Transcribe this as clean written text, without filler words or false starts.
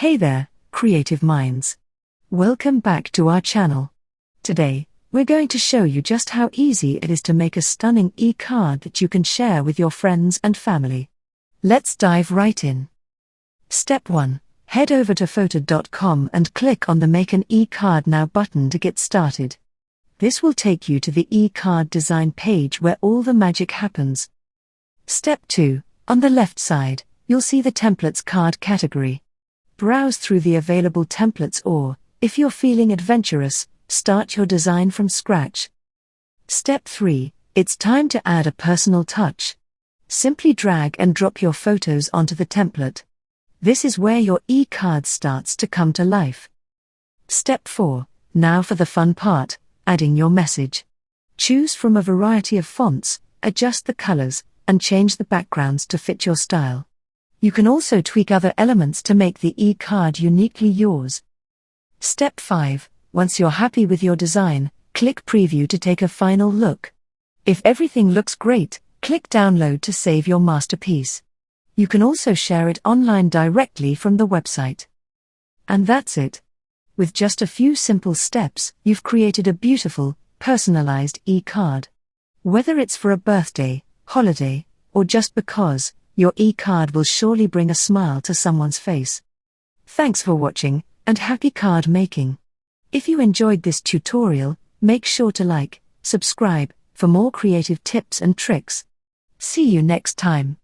Hey there, creative minds. Welcome back to our channel. Today, we're going to show you just how easy it is to make a stunning e-card that you can share with your friends and family. Let's dive right in. Step 1. Head over to photo.com and click on the Make an e-card now button to get started. This will take you to the e-card design page where all the magic happens. Step 2. On the left side, you'll see the Templates card category. Browse through the available templates or, if you're feeling adventurous, start your design from scratch. Step 3. It's time to add a personal touch. Simply drag and drop your photos onto the template. This is where your e-card starts to come to life. Step 4. Now for the fun part, adding your message. Choose from a variety of fonts, adjust the colors, and change the backgrounds to fit your style. You can also tweak other elements to make the e-card uniquely yours. Step 5. Once you're happy with your design, click Preview to take a final look. If everything looks great, click Download to save your masterpiece. You can also share it online directly from the website. And that's it. With just a few simple steps, you've created a beautiful, personalized e-card. Whether it's for a birthday, holiday, or just because, your e-card will surely bring a smile to someone's face. Thanks for watching, and happy card making. If you enjoyed this tutorial, make sure to like, subscribe, for more creative tips and tricks. See you next time.